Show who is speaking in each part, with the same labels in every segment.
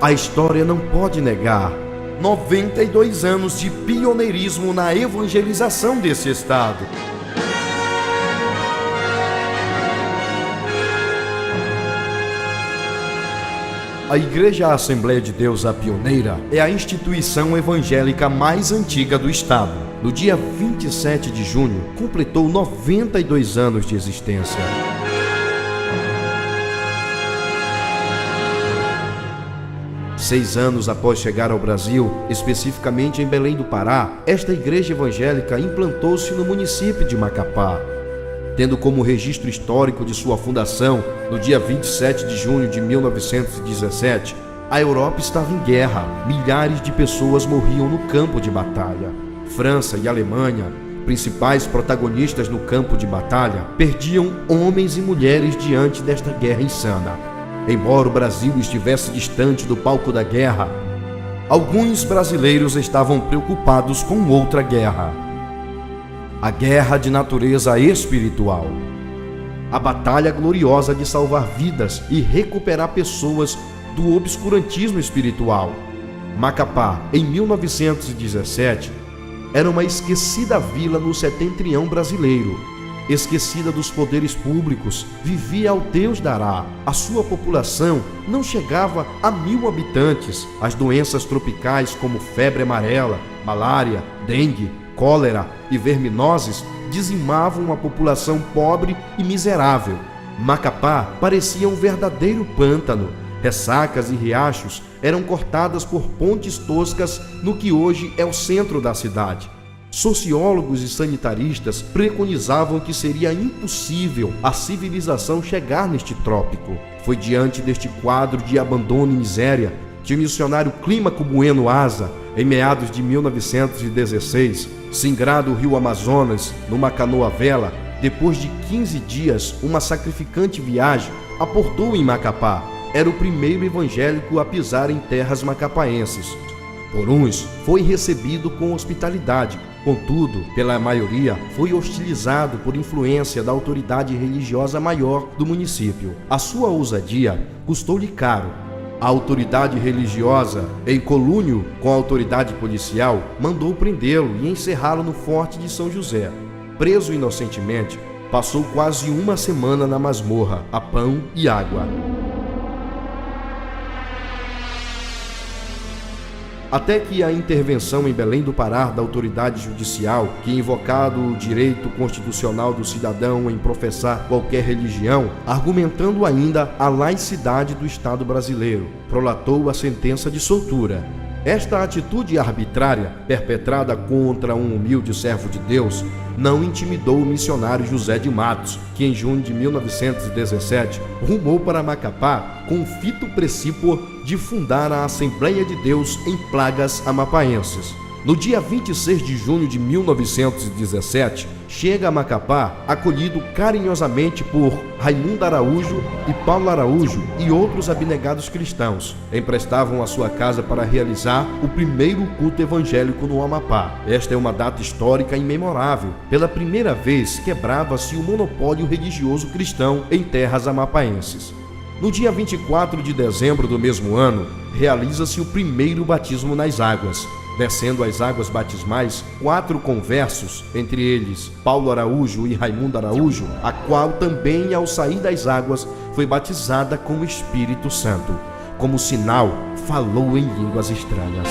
Speaker 1: A história não pode negar 92 anos de pioneirismo na evangelização desse estado. A Igreja Assembleia de Deus, a Pioneira, é a instituição evangélica mais antiga do estado. No dia 27 de junho, completou 92 anos de existência. Seis anos após chegar ao Brasil, especificamente em Belém do Pará, esta igreja evangélica implantou-se no município de Macapá, tendo como registro histórico de sua fundação, no dia 27 de junho de 1917, a Europa estava em guerra, milhares de pessoas morriam no campo de batalha. França e Alemanha, principais protagonistas no campo de batalha, perdiam homens e mulheres diante desta guerra insana. Embora o Brasil estivesse distante do palco da guerra, alguns brasileiros estavam preocupados com outra guerra. A guerra de natureza espiritual. A batalha gloriosa de salvar vidas e recuperar pessoas do obscurantismo espiritual. Macapá, em 1917, era uma esquecida vila no setentrião brasileiro. Esquecida dos poderes públicos, vivia ao Deus dará. A sua população não chegava a 1000 habitantes. As doenças tropicais como febre amarela, malária, dengue, cólera e verminoses dizimavam a população pobre e miserável. Macapá parecia um verdadeiro pântano. Ressacas e riachos eram cortadas por pontes toscas no que hoje é o centro da cidade. Sociólogos e sanitaristas preconizavam que seria impossível a civilização chegar neste trópico. Foi diante deste quadro de abandono e miséria que o missionário Clímaco Bueno Asa, em meados de 1916, singrado o rio Amazonas numa canoa vela, depois de 15 dias, uma sacrificante viagem, aportou em Macapá. Era o primeiro evangélico a pisar em terras macapaenses. Por uns, foi recebido com hospitalidade. Contudo, pela maioria, foi hostilizado por influência da autoridade religiosa maior do município. A sua ousadia custou-lhe caro. A autoridade religiosa, em colúnio com a autoridade policial, mandou prendê-lo e encerrá-lo no Forte de São José. Preso inocentemente, passou quase uma semana na masmorra, a pão e água. Até que a intervenção em Belém do Pará da autoridade judicial, que invocado o direito constitucional do cidadão em professar qualquer religião, argumentando ainda a laicidade do Estado brasileiro, prolatou a sentença de soltura. Esta atitude arbitrária, perpetrada contra um humilde servo de Deus, não intimidou o missionário José de Matos, que em junho de 1917 rumou para Macapá com o fito precípuo de fundar a Assembleia de Deus em Plagas Amapaenses. No dia 26 de junho de 1917, chega a Macapá, acolhido carinhosamente por Raimundo Araújo e Paulo Araújo e outros abnegados cristãos. Emprestavam a sua casa para realizar o primeiro culto evangélico no Amapá. Esta é uma data histórica imemorável. Pela primeira vez, quebrava-se o monopólio religioso cristão em terras amapaenses. No dia 24 de dezembro do mesmo ano, realiza-se o primeiro batismo nas águas. Descendo as águas batismais, 4 conversos, entre eles Paulo Araújo e Raimundo Araújo, a qual também, ao sair das águas, foi batizada com o Espírito Santo. Como sinal, falou em línguas estranhas.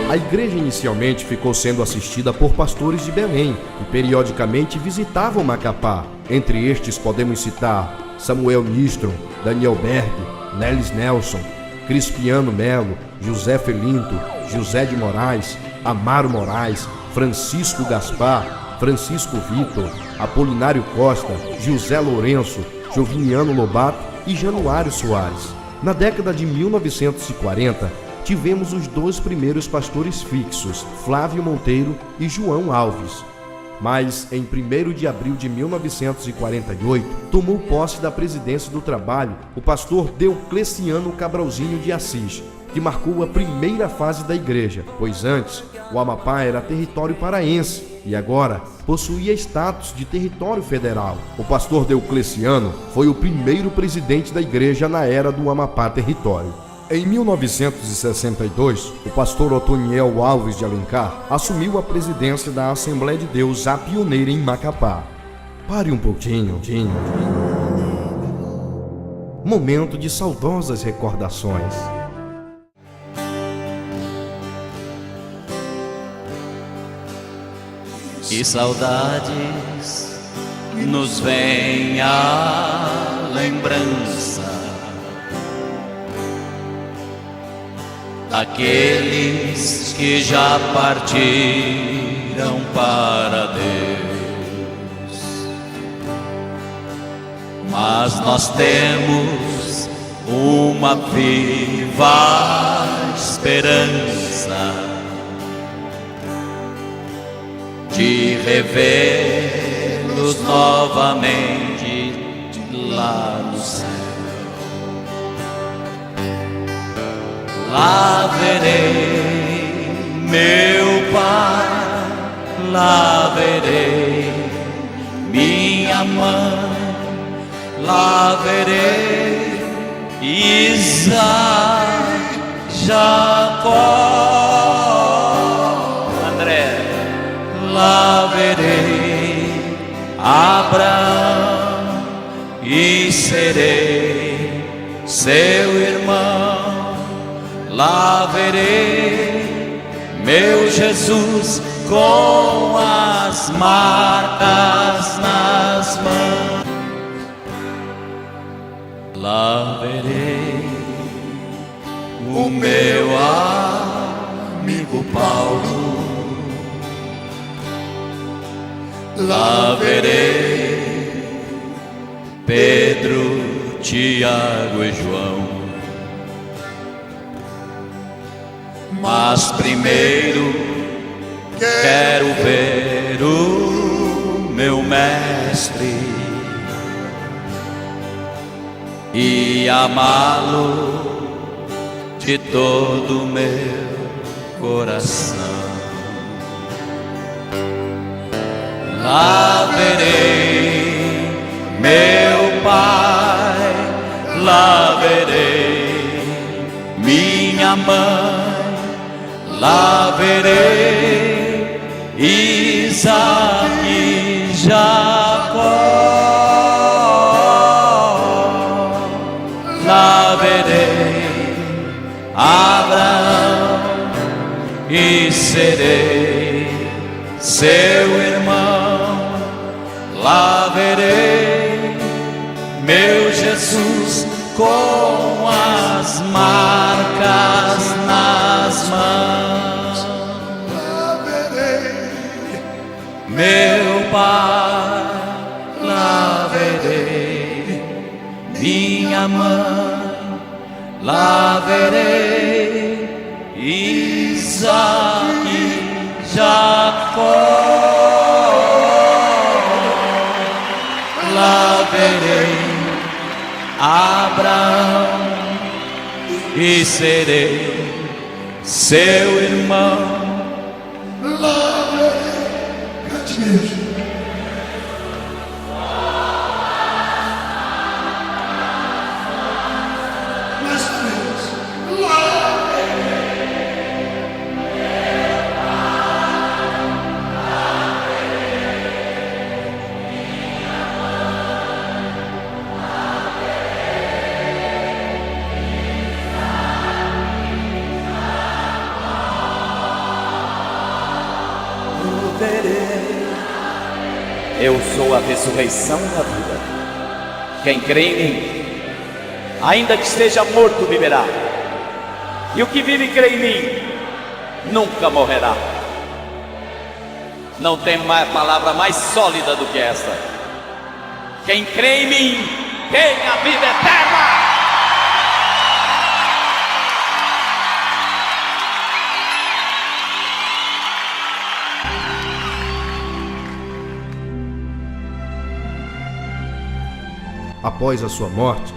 Speaker 1: A igreja inicialmente ficou sendo assistida por pastores de Belém, que periodicamente visitavam Macapá. Entre estes podemos citar Samuel Nistron, Daniel Berg, Nelis Nelson, Crispiano Melo, José Felinto, José de Moraes, Amaro Moraes, Francisco Gaspar, Francisco Vitor, Apolinário Costa, José Lourenço, Joviniano Lobato e Januário Soares. Na década de 1940, tivemos os 2 primeiros pastores fixos, Flávio Monteiro e João Alves. Mas, em 1º de abril de 1948, tomou posse da presidência do trabalho o pastor Deocleciano Cabralzinho de Assis, que marcou a primeira fase da igreja, pois antes O Amapá era território paraense e agora possuía status de território federal. O pastor Deocleciano foi o primeiro presidente da igreja na era do Amapá Território. Em 1962, o pastor Otoniel Alves de Alencar assumiu a presidência da Assembleia de Deus, a pioneira em Macapá. Pare um pouquinho. Momento de saudosas recordações.
Speaker 2: Que saudades nos vem a lembrança daqueles que já partiram para Deus. Mas nós temos uma viva esperança de revê-los novamente lá no céu. Lá verei meu Pai, lá verei minha mãe, lá verei Isaac, Jacó, lá verei Abraão e serei seu irmão. Lá verei meu Jesus com as marcas nas mãos. Lá verei o meu amigo Paulo. Lá verei Pedro, Tiago e João. Mas primeiro quero ver o meu mestre e amá-lo de todo o meu coração. Lá verei meu Pai, lá verei minha mãe, lá verei Isaac e Jacó, lá verei Abraão e serei seu irmão. Lá verei meu Jesus com as marcas nas mãos. Lá verei meu Pai, lá verei minha mãe, lá verei Isaac e Jacó. Lá verei Abraão e serei seu irmão. Lá verei cativeiro. Mais ou menos. Lá
Speaker 3: Eu sou a ressurreição da vida. Quem crê em mim, ainda que esteja morto, viverá. E o que vive e crê em mim, nunca morrerá. Não tem mais palavra mais sólida do que esta. Quem crê em mim, tem a vida eterna.
Speaker 1: Após a sua morte,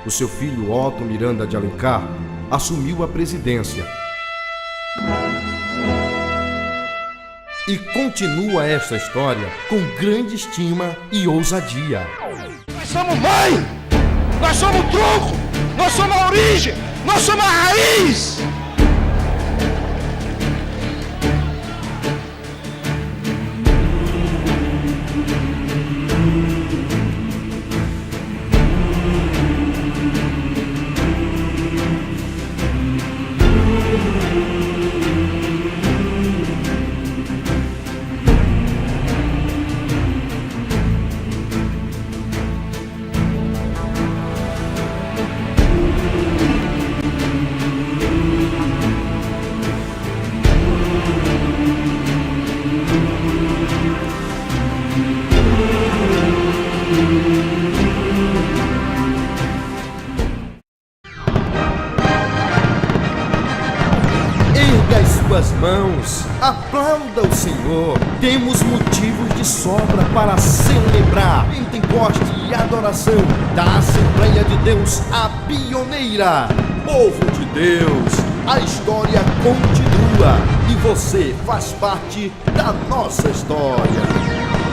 Speaker 1: o seu filho Otto Miranda de Alencar assumiu a presidência. e continua esta história com grande estima e ousadia.
Speaker 4: Nós somos mãe, nós somos o tronco, nós somos a origem, nós somos a raiz.
Speaker 1: Erga as suas mãos, aplauda o Senhor. Temos motivos de sobra para celebrar. Pentecoste e adoração da Assembleia de Deus, a pioneira. Povo de Deus, a história continua e você faz parte da nossa história.